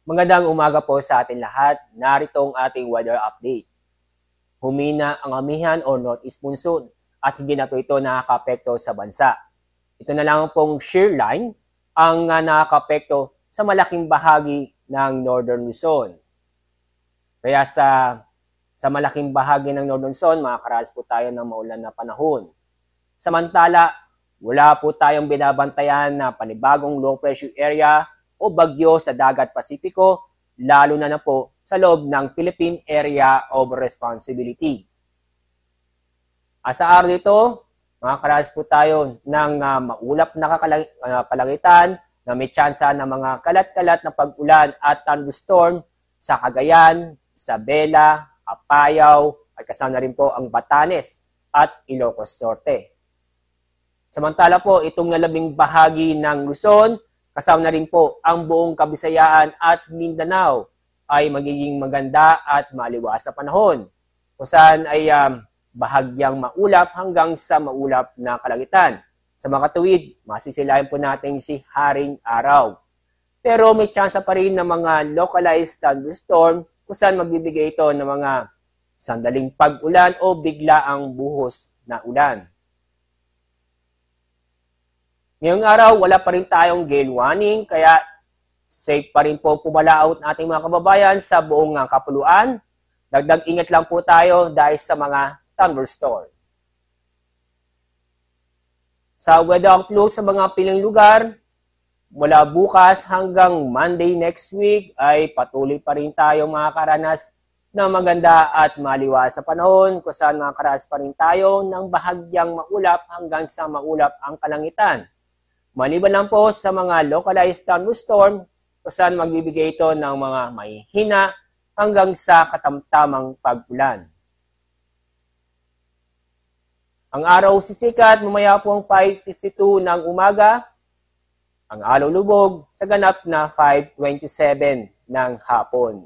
Magandang umaga po sa ating lahat. Narito ang ating weather update. Humina ang amihan o northeast monsoon at hindi na po ito nakakaapekto sa bansa. Ito na lang pong shear line ang nakakaapekto sa malaking bahagi ng northern Luzon. Kaya sa malaking bahagi ng northern Luzon, makakaranas po tayo ng maulan na panahon. Samantala, wala po tayong binabantayan na panibagong low pressure area o bagyo sa dagat Pasipiko, lalo na po sa loob ng Philippine Area of Responsibility. Sa araw nito, makakaranas po tayo ng maulap na palangitan na may tsansa ng mga kalat-kalat na pag-ulan at thunderstorm sa Cagayan, Isabela, Apayao, at kasama na rin po ang Batanes at Ilocos Norte. Samantala po, itong nalabing bahagi ng Luzon, kasama na rin po ang buong Kabisayaan at Mindanao ay magiging maganda at maliwas sa panahon. Kung saan ay bahagyang maulap hanggang sa maulap na kalangitan. Sa mga katuwid, masisilayan po natin si Haring Araw. Pero may tsansa pa rin ng mga localized thunderstorm kung saan magbibigay ito ng mga sandaling pag-ulan o biglaang buhos na ulan. Ngayong araw, wala pa rin tayong gale warning, kaya safe pa rin po pumalaot ating mga kababayan sa buong kapuluan. Dagdag ingat lang po tayo dahil sa mga thunderstorm. Sa weather outlook sa mga piling lugar, mula bukas hanggang Monday next week ay patuloy pa rin tayo makakaranas ng maganda at maliwas sa panahon kung saan makakaranas pa rin tayo ng bahagyang maulap hanggang sa maulap ang kalangitan. Maliban lang po sa mga localized thunderstorm kung saan magbibigay ito ng mga mahihina hanggang sa katamtamang pag-ulan. Ang araw sisikat mamaya po ang 5:52 ng umaga, ang araw lubog sa ganap na 5:27 ng hapon.